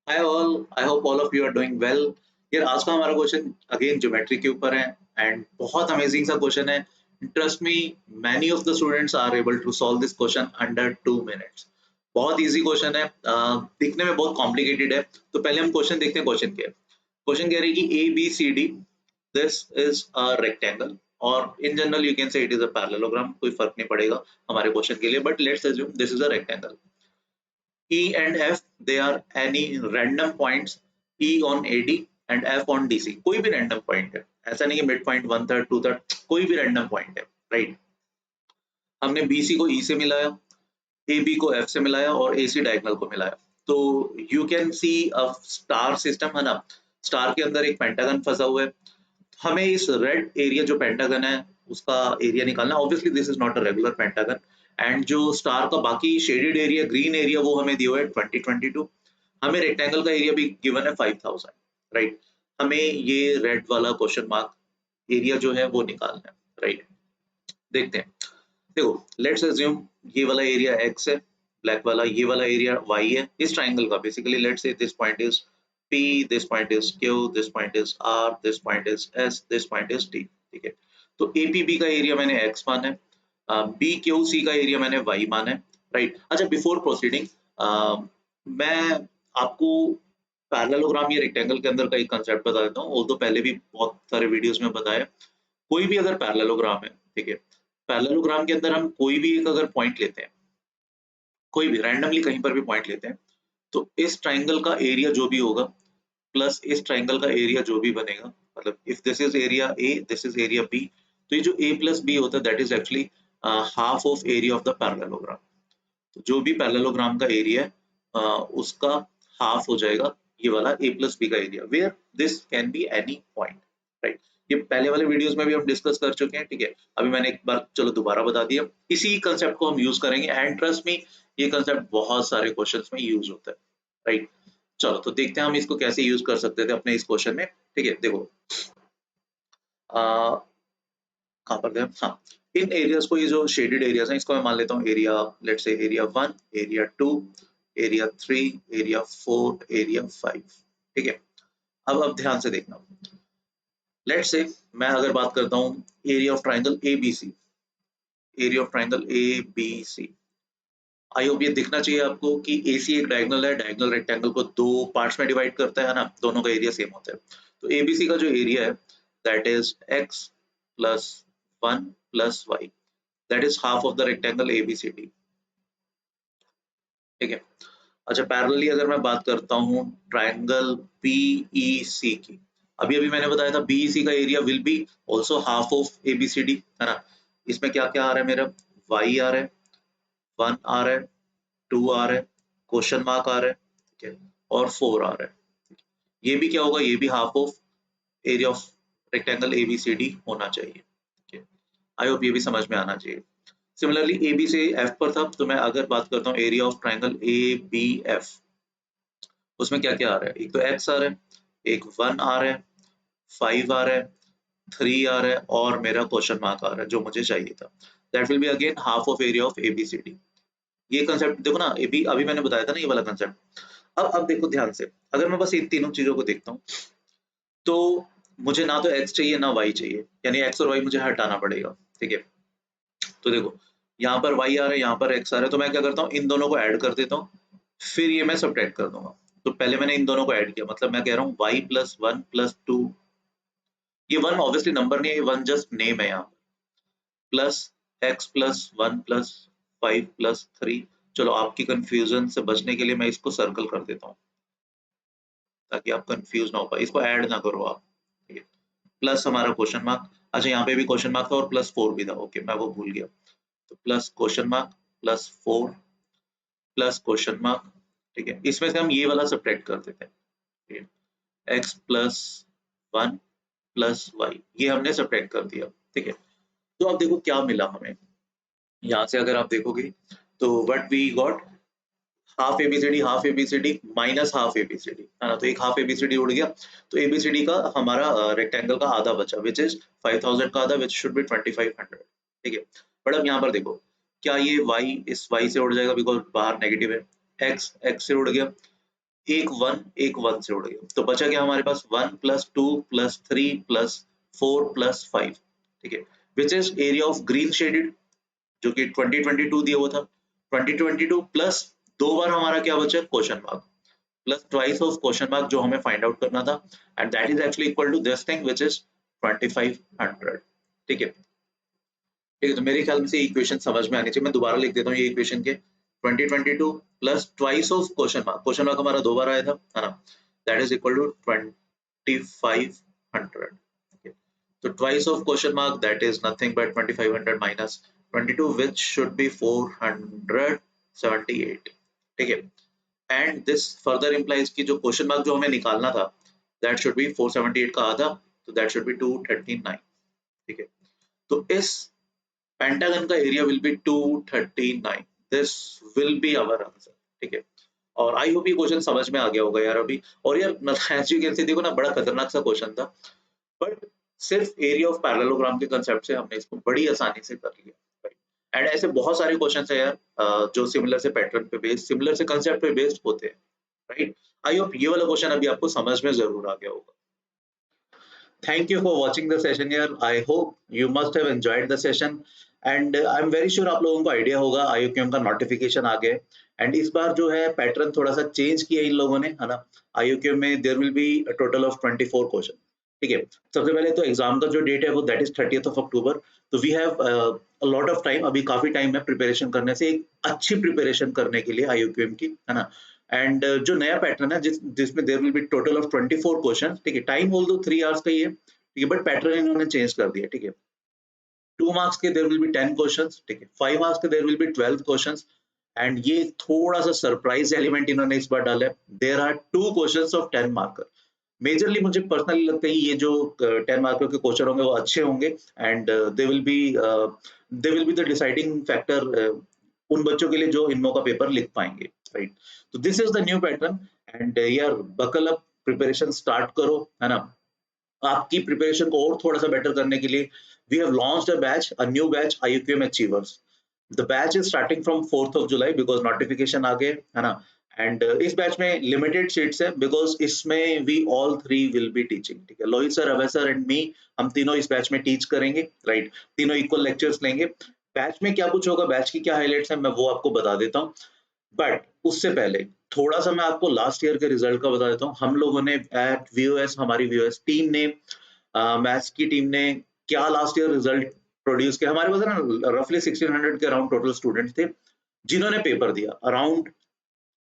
Hi all, I hope all of you are doing well. यार आज का हमारा क्वेश्चन अगेन ज्योमेट्री के ऊपर है एंड बहुत अमेजिंग सा क्वेश्चन है। Trust me, many of the students are able to solve this question under 2 minutes. बहुत इजी क्वेश्चन है, दिखने में बहुत कॉम्प्लिकेटेड है। तो पहले हम क्वेश्चन देखते हैं। क्वेश्चन क्या है? क्वेश्चन कह रही है कि A B C D, this is a rectangle और in general you can say it is a parallelogram. कोई फर्क नहीं पड़ेगा हमारे क्वेश्चन के लिए, but let's assume this is a rectangle. E and F, they are any random points, E on AD and F on DC। कोई भी random point है, ऐसा नहीं है mid point, one third, two third, कोई भी random point है, राइट। हमने BC को E से मिलाया, AB को F से मिलाया और AC डायगोनल को मिलाया। तो you can see a star system, है ना। स्टार के अंदर एक पेंटागन फंसा हुआ है। हमें इस रेड एरिया जो पेंटागन है उसका एरिया निकालना। Obviously this is not a regular pentagon and जो स्टार का बाकी शेडेड एरिया, ग्रीन एरिया, वो हमें दिया हुआ है 2022। हमें रेक्टेंगल का एरिया भी गिवन है 5000, राइट। हमें ये रेड वाला क्वेश्चन मार्क एरिया जो है वो निकालना है, राइट। देखते हैं। देखो, लेट्स अज्यूम ये वाला एरिया x है, ब्लैक वाला, ये वाला एरिया y है इस ट्राइंगल का। Basically let's say this point is p, this point is q, this point is r, this point is s, this point is t। ठीक है, तो APB का एरिया मैंने x माना है, BQC का एरिया मैंने y माना है, राइट। अच्छा, बिफोर प्रोसीडिंग मैं आपको पैरेललोग्राम या रेक्टेंगल के अंदर का एक कंसेप्ट बता देता हूँ। तो पहले भी बहुत सारे वीडियोस में बताया। कोई भी अगर पैरेललोग्राम है, ठीक है, पैरेललोग्राम के अंदर हम कोई भी एक अगर पॉइंट लेते हैं, कोई भी रैंडमली कहीं पर भी पॉइंट लेते हैं, तो इस ट्राइंगल का एरिया जो भी होगा प्लस इस ट्राइंगल का एरिया जो भी बनेगा, मतलब if this is area A, this is area B, तो ये जो ए प्लस बी होता है that is actually half of area of the parallelogram. तो जो भी पैरेललोग्राम का एरिया है उसका हाफ हो जाएगा ये वाला ए प्लस बी का area, where this can be any point, right. ये पहले वाले वीडियोस में भी हम डिस्कस कर चुके हैं, ठीक है। अभी मैंने एक बार चलो दोबारा बता दिया। इसी कंसेप्ट को हम यूज करेंगे एंड ट्रस्ट मी, ये कंसेप्ट बहुत सारे क्वेश्चंस में यूज होता है, राइट। चलो तो देखते हैं हम इसको कैसे यूज कर सकते थे अपने इस क्वेश्चन में। ठीक है, देखो कहाँ पर गए, हाँ। इन एरियाज को, ये जो शेडेड एरियाज हैं, इसको मैं मान लेता हूँ area, let's say area 1, area 2, area 3, area 4, area 5। ठीक है, अब ध्यान से देखना। लेट्स से मैं अगर बात करता हूँ area of triangle ABC, area of triangle ABC। I hope ये दिखना चाहिए आपको कि AC एक डायगोनल है, डायगोनल रेक्टेंगल को दो पार्ट्स में डिवाइड करता है ना, दोनों का एरिया सेम होता है। तो ABC का जो एरिया है that is x plus 1 plus y, that is half of the rectangle ABCD। ठीक है। अच्छा, पैरेलली अगर मैं बात करता हूँ ट्राइंगल BEC की, अभी अभी मैंने बताया था BEC का area will be also half of ABCD, है ना। इसमें क्या क्या आ रहा है मेरा, y आ रहा है, 1 आ रहा है, 2 आ रहा है, क्वेश्चन मार्क आ रहा है, ठीक है, और 4 आ रहा है। ये भी क्या होगा, ये भी half of area of rectangle ABCD होना चाहिए। ठीक है, आई होप ये भी समझ में आना चाहिए। सिमिलरली AB से F पर था, तो मैं अगर बात करता हूँ एरिया ऑफ ट्राइंगल ABF, उसमें क्या क्या आ रहा है, एक तो x आ रहा है, एक 1 आ रहा है, 5 आ रहा है, 3 आ रहा है और मेरा क्वेश्चन मार्क आ रहा है जो मुझे चाहिए था। That will be again half of area of ABCD। ये कंसेप्ट देखो ना, अभी अभी मैंने बताया था ना ये वाला कंसेप्ट। अब देखो ध्यान से, अगर मैं बस इन तीनों चीजों को देखता हूँ तो मुझे ना तो x चाहिए ना y चाहिए, यानी x और y मुझे हटाना पड़ेगा। ठीक है, तो देखो यहाँ पर y आ रहा है, यहाँ पर x आ रहा है, तो मैं क्या करता हूँ, इन दोनों को ऐड कर देता हूँ, फिर ये मैं सब्ट्रैक्ट कर दूंगा। तो पहले मैंने इन दोनों को ऐड किया, मतलब मैं कह रहा हूँ y प्लस 1 प्लस 2, ये 1 ऑब्वियसली नंबर नहीं है, ये 1 जस्ट नेम है यहाँ, plus x plus 1 plus 5 plus 3। चलो आपकी कंफ्यूजन से बचने के लिए मैं इसको सर्कल कर देता हूँ ताकि आप कंफ्यूज ना हो पाए, इसको ऐड ना करो आप। ठीक है, प्लस हमारा क्वेश्चन मार्क, अच्छा यहाँ पे भी क्वेश्चन मार्क था और प्लस 4 भी था, ओके मैं वो भूल गया। तो plus question mark plus 4 plus question mark. ठीक है, इसमें से हम ये वाला सब्ट्रैक्ट कर देते हैं। ठीक है, x प्लस 1 प्लस वाई, ये हमने सब्ट्रैक्ट कर दिया। ठीक है, तो अब देखो क्या मिला हमें, यहाँ से अगर आप देखोगे तो what we got, half ABCD minus half ABCD, है ना। तो एक हाफ एबीसीडी उड़ गया, तो एबीसीडी का हमारा रेक्टेंगल का आधा बचा, विच इज 5000 का आधा, विच शुड बी 2500। ठीक है, बट अब यहाँ पर देखो, क्या ये y इस y से उड़ जाएगा बिकॉज बाहर नेगेटिव है, x से उड़ गया, एक वन से उड़ गया, तो बचा क्या हमारे पास 1 प्लस 2 प्लस 3 प्लस 4 प्लस 5, ठीक है, which is area of green shaded जो कि 2022 दिया हुआ था। 2022 प्लस दो बार हमारा क्या बचा, question mark, plus twice of question mark जो हमें फाइंड आउट करना था, and that is actually equal to this thing which is 2500, ठीक है। ठीक है, तो मेरे ख्याल में से इक्वेशन समझ में आनी चाहिए। मैं दोबारा लिख देता हूँ ये इक्वेशन के 2022 plus twice of question mark हमारा दो बार आया था, है ना, that is equal to 2500, okay. So twice of question mark, that is nothing but 2500 minus 22, which should be 478, ठीक है। एंड दिस फर्दर इम्प्लाइज कि जो क्वेश्चन मार्क जो हमें निकालना था दैट शुड बी 478 का आधा, तो दैट शुड बी 239, ठीक है। तो इस पेंटागन का area will be 239, this will be our answer, ठीक है। और आई होप ये क्वेश्चन समझ में आ गया होगा यार अभी। और यार एज यू कैन सी देखो ना, बड़ा खतरनाक सा क्वेश्चन था, बट सिर्फ एरिया ऑफ पैरेललोग्राम के कंसेप्ट से हमने इसको बड़ी आसानी से कर लिया। एंड ऐसे बहुत सारे क्वेश्चन है यार जो सिमिलर से पैटर्न पे बेस्ड, सिमिलर से कंसेप्ट पे बेस्ड होते हैं, राइट। आई होप ये वाला क्वेश्चन अभी आपको समझ में जरूर आ गया होगा। Thank you for watching the session यार, I hope you must have enjoyed the session, and I am very sure आप लोगों को आइडिया होगा आईयूक्यूएम का नोटिफिकेशन आ गया, एंड इस बार जो है पैटर्न थोड़ा सा चेंज किया इन लोगों ने, है ना। आईयूक्यूएम में there will be a total of 24 question, ठीक है। सबसे पहले तो एग्जाम का जो डेट है वो that is 30th of October, तो we have a lot of time, अभी काफी टाइम है प्रिपरेशन करने से, एक अच्छी प्रिपरेशन करने के लिए आईयूक्यूएम की, है ना। एंड जो नया पैटर्न है जिसमें there will be total of 24 question, ठीक है। टाइम ऑल्दो 3 आवर्स का ही है, ठीक है, बट पैटर्न इन्होंने चेंज कर दिया, ठीक है। 2 मार्क्स के देयर विल बी 10 क्वेश्चंस, ठीक है। 5 मार्क्स के there will be 12 questions, and ये थोड़ा सा सरप्राइज एलिमेंट इन्होंने इस बार डाला है, there are 2 questions of 10 marker. Majorly मुझे पर्सनली लगता है ये जो 10 मार्कर के क्वेश्चन होंगे वो अच्छे होंगे, and they will be the deciding factor उन बच्चों के लिए जो इनमो का पेपर लिख पाएंगे, राइट। तो this is the new pattern, and यार बकल अप, प्रिपरेशन स्टार्ट करो, है ना। आपकी प्रिपरेशन को और थोड़ा सा बेटर करने के लिए we have launched a batch, a new batch, IUQM achievers. The batch is starting from 4th of July because notification आ गए, है ना। एंड इस बैच में लिमिटेड सीट्स है बिकॉज इसमें we all three will be teaching, ठीक है। Lohit sir, Abhay sir and me, हम तीनों इस बैच में टीच करेंगे, राइट। तीनों इक्वल लेक्चर्स लेंगे। बैच में क्या कुछ होगा, बैच की क्या हाइलाइट्स है, मैं वो आपको बता देता हूँ, बट उससे पहले थोड़ा सा मैं आपको लास्ट ईयर के रिजल्ट का बता देता हूँ। हम लोगों ने एट वीओएस, हमारी वीओएस टीम ने, मैथ्स की टीम ने क्या लास्ट ईयर रिजल्ट प्रोड्यूस किया। हमारे पास ना रफली 1600 के अराउंड टोटल स्टूडेंट्स थे जिन्होंने पेपर दिया। अराउंड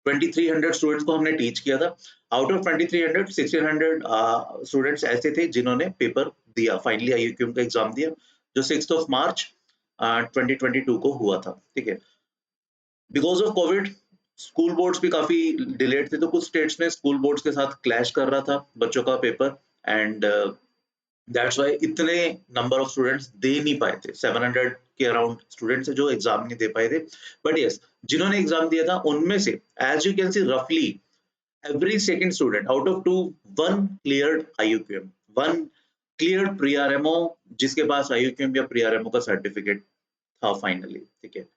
2300 स्टूडेंट्स को हमने टीच किया था। आउट ऑफ 2300, 1600 स्टूडेंट्स ऐसे थे जिन्होंने पेपर दिया, फाइनली आईयूक्यूएम का एग्जाम दिया, जो 6th ऑफ मार्च 2022 को हुआ था, ठीक है। Because of Covid school boards भी काफी डिलेड थे, तो कुछ स्टेट्स में स्कूल बोर्ड्स के साथ क्लैश कर रहा था बच्चों का पेपर, एंड दैट्स व्हाई इतने नंबर ऑफ स्टूडेंट्स दे नहीं पाए थे। 700 के अराउंड स्टूडेंट्स है जो एग्जाम नहीं दे पाए थे, बट यस, जिन्होंने एग्जाम दिया था उनमें से एज यू कैन सी रफली every second student out of 2, one cleared IUQM, one cleared pre-RMO, जिसके पास IUQM या pre-RMO का सर्टिफिकेट था फाइनली, ठीक है।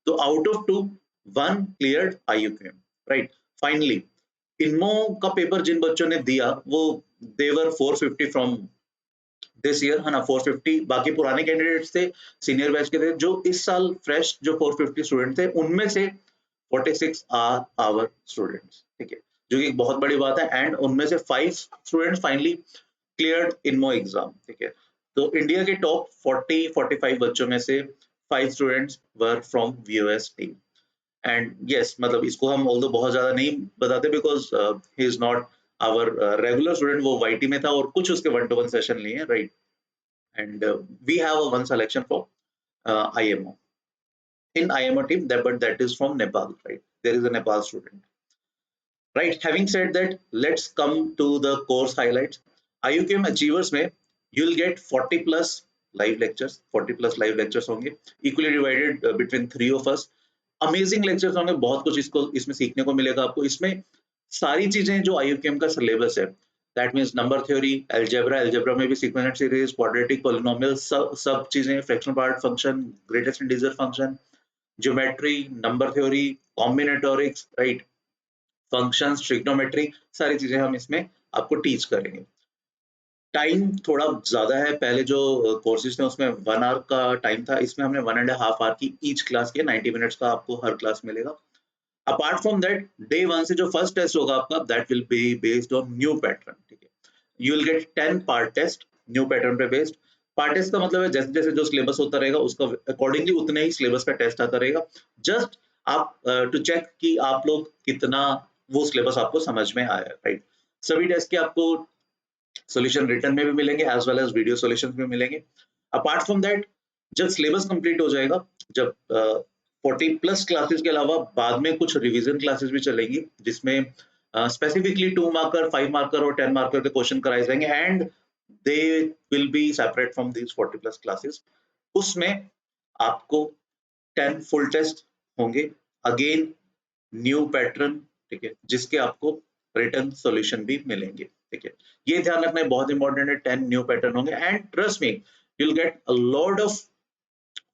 तो out of 2, one cleared IUQM, राइट। फाइनली इनमो का पेपर जिन बच्चों ने दिया वो देवर 450 फ्रॉम दिस ईयर, है ना, 450। बाकी पुराने कैंडिडेट्स थे, सीनियर बैच के थे, जो इस साल फ्रेश जो 450 स्टूडेंट थे उनमें से 46 आर आवर स्टूडेंट्स, ठीक है, जो कि एक बहुत बड़ी बात है। एंड उनमें से 5 स्टूडेंट्स फाइनली क्लियर्ड इनमो एग्जाम, ठीक है। तो इंडिया के टॉप 40-45 बच्चों में से 5 students were from VOS team, and yes, मतलब इसको हम ऑल्दो बहुत ज्यादा नहीं बताते because he is not our regular student, वो वाईटी में था और कुछ उसके 1-to-1 सेशन लिए, right. And we have a one selection for IMO in IMO team, that but that is from Nepal, right? There is a Nepal student. Right, having said that, let's come to the course highlights. IUQM Achievers में you'll get 40 plus live lectures, 40 plus live lectures होंगे, equally divided between 3 of us. Amazing lectures होंगे, बहुत कुछ इसको इसमें सीखने को मिलेगा आपको। इसमें सारी चीजें जो IUQM का सिलेबस है, that means number theory, algebra में भी sequential series, quadratic polynomials, सब चीजें, fractional part function, greatest integer function, geometry, number theory, combinatorics, right? Functions, trigonometry, सारी चीजें हम इसमें आपको टीच करेंगे। टाइम थोड़ा ज़्यादा है, पहले जो कोर्सेज़ थे उसमें 1 आवर का टाइम था, इसमें हमने 1 एंड अ हाफ आवर की ईच क्लास की 90 मिनट्स का आपको हर क्लास मिलेगा। अपार्ट फ्रॉम दैट, डे 1 से जो फर्स्ट टेस्ट होगा आपका, that will be based on new pattern, ठीक है? You will get 10 part test new pattern पे बेस्ड। पार्ट टेस्ट का मतलब है जैसे-जैसे जो सिलेबस होता रहेगा उसका अकॉर्डिंगली उतने ही सिलेबस का टेस्ट आता रहेगा। जस्ट आप टू चेक कि आप लोग कितना वो सिलेबस आपको समझ में आया है, राइट? सभी टेस्ट के आपको सॉल्यूशन रिटन में भी मिलेंगे as well as video solutions भी मिलेंगे। अपार्ट फ्रॉम दैट, जब सिलेबस कंप्लीट हो जाएगा, जब 40 प्लस क्लासेस के अलावा बाद में कुछ रिवीजन क्लासेस भी चलेंगी जिसमें स्पेसिफिकली 2 मार्कर, 5 मार्कर और 10 मार्कर के क्वेश्चन कराए जाएंगे and they will be separate from these 40 plus classes. उसमें आपको 10 फुल टेस्ट होंगे, अगेन न्यू पैटर्न, ठीक है, जिसके आपको रिटर्न सॉल्यूशन भी मिलेंगे, ठीक है। ये ध्यान रखना है, बहुत इंपॉर्टेंट है, 10 न्यू पैटर्न होंगे and trust me, you will get a lot of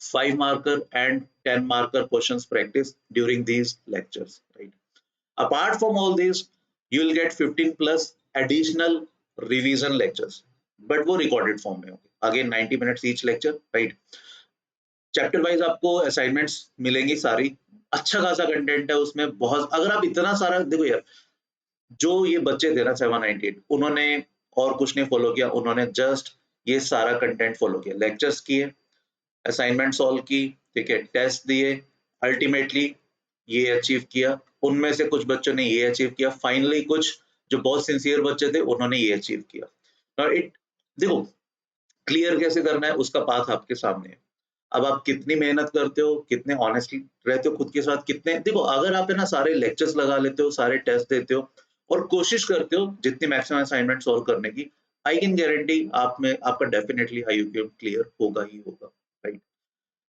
5 marker and 10 marker questions practice during these lectures, right? Apart from all these, you will get 15 plus additional revision lectures, but वो recorded form में होंगे, again 90 minutes each lecture, right? Chapter wise आपको assignments मिलेंगी सारी, अच्छा खासा content है उसमें, बहुत, अगर आप इतना सारा देखो यार, जो ये बच्चे थे ना 798, उन्होंने और कुछ नहीं फॉलो किया, उन्होंने जस्ट ये सारा कंटेंट फॉलो किया, लेक्चर्स किए, असाइनमेंट सॉल्व की, ठीक है, टेस्ट दिए, अल्टीमेटली ये अचीव किया। उनमें से कुछ बच्चों ने ये अचीव किया, फाइनली कुछ जो बहुत सिंसियर बच्चे थे उन्होंने ये अचीव किया। नाउ इट, देखो, क्लियर कैसे करना है उसका पाथ आपके सामने है। अब आप कितनी मेहनत करते हो, कितने ऑनेस्टली रहते हो खुद के साथ, कितने, देखो, अगर आप है ना सारे लेक्चर्स लगा लेते हो, सारे टेस्ट देते हो और कोशिश करते हो जितनी मैक्सिमम असाइनमेंट सॉल्व करने की, आई कैन गारंटी आप में आपका डेफिनेटली आईयूक्यूएम क्लियर होगा ही होगा, राइट?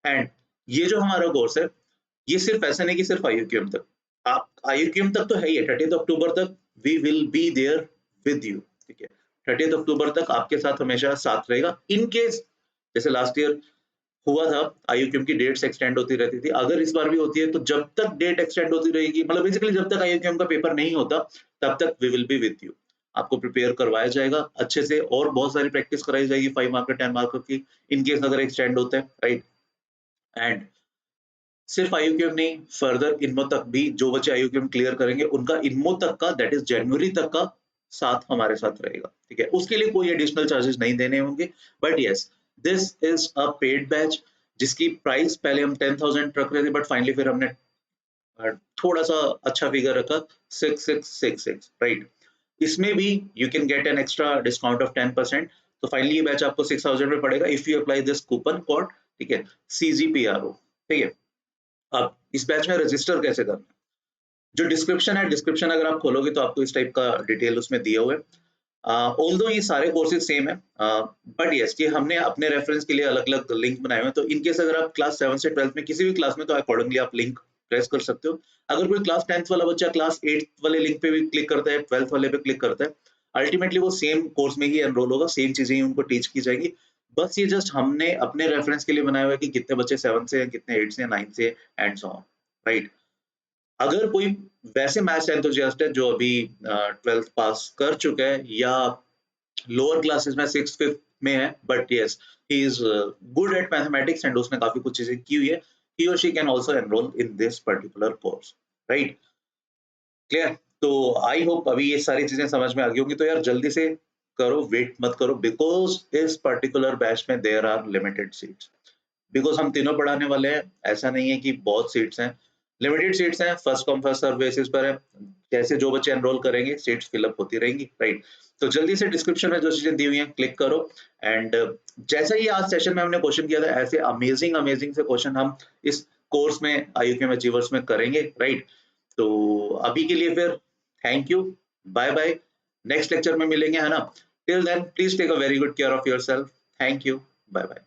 एंड ये जो हमारा कोर्स है, ये सिर्फ ऐसा नहीं कि सिर्फ आईयूक्यूएम तक, आप आईयूक्यूएम तक तो है ही है, 30 अक्टूबर तक we will be there with you, ठीक है? 30 अक्टूबर तक आपके साथ हमेशा साथ रहेगा। इन केस जैसे लास्ट ईयर हुआ था, आईयूक्यूएम की डेट्स एक्सटेंड होती रहती थी, अगर इस बार भी होती है तो जब तक डेट एक्सटेंड होती रहेगी, मतलब बेसिकली जब तक आईयूक्यूएम का पेपर नहीं होता तब तक we will be with you. आपको प्रिपेयर करवाया जाएगा अच्छे से और बहुत सारी प्रैक्टिस कराई जाएगी 5 मार्कर 10 मार्कर की, इन केस अगर एक्सटेंड होता है, राइट? एंड सिर्फ आईयूक्यूएम नहीं, फर्दर इनमो तक भी जो बच्चे आईयूक्यूएम क्लियर करेंगे उनका इनमो तक का, दैट इज जनवरी तक का साथ हमारे साथ रहेगा, ठीक है? उसके लिए कोई एडिशनल चार्जेस नहीं देने होंगे, but yes, this is a paid batch जिसकी प्राइस पहले हम 10,000 रख रहे थे, बट फाइनली फिर हमने थोड़ा सा अच्छा फिगर रखा, 6666, राइट? इसमें भी you can get an extra discount of 10%, तो फाइनली ये बैच आपको 6,000 में पड़ेगा if you apply this coupon code, ठीक है, CGPRO, ठीक है? अब इस बैच में रजिस्टर कैसे करना है? जो डिस्क्रिप्शन है, डिस्क्रिप्शन अगर आप खोलोगे तो आपको इस टाइप का डिटेल उसमें दिए हुए हैं। ऑल्दो ये सारे कोर्सेज सेम है, बट यस, ये हमने अपने रेफरेंस के लिए अलग-अलग लिंक बनाए हुए हैं, तो इन केस अगर आप क्लास 7 से 12th में किसी भी क्लास में, तो अकॉर्डिंगली आप लिंक प्रेस कर सकते हो। अगर कोई क्लास 10th वाला बच्चा क्लास 8th वाले लिंक पे भी क्लिक करता है, 12th वाले पे क्लिक करता है, अल्टीमेटली वो सेम कोर्स में ही एनरोल होगा, सेम चीजें ही उनको टीच की जाएगी। बस ये जस्ट हमने अपने रेफरेंस के लिए बनाया हुआ है कि कितने बच्चे 7 से हैं, कितने 8 से, 9 से एंड सो ऑन, राइट? अगर कोई वैसे मैथ्स एंथुसियास्ट है जो अभी 12th पास कर चुका है या लोअर क्लासेस में 6th 5th में है, but yes, he is good at mathematics and उसने काफी कुछ चीजें की हुई है, he or she can also enroll in this particular course, right? Clear? तो आई होप अभी ये सारी चीजें समझ में आ गई होंगी, तो यार जल्दी से करो, वेट मत करो, बिकॉज इस पर्टिकुलर बैच में there are limited seats, because हम तीनों पढ़ाने वाले हैं, ऐसा नहीं है कि बहुत सीट्स हैं, लिमिटेड सीट्स हैं, first come first serve basis पर है, जैसे जो बच्चे एनरोल करेंगे सीट्स फिलअप होती रहेंगी, राइट? तो जल्दी से डिस्क्रिप्शन में जो चीजें दी हुई हैं क्लिक करो एंड जैसा ही आज सेशन में हमने क्वेश्चन किया था, ऐसे अमेजिंग अमेजिंग से क्वेश्चन हम इस कोर्स में आईयूक्यूएम अचीवर्स में करेंगे, राइट? तो अभी के लिए फिर thank you, bye bye, next lecture में मिलेंगे, है ना? Till then please take a very good care of yourself, thank you, bye bye.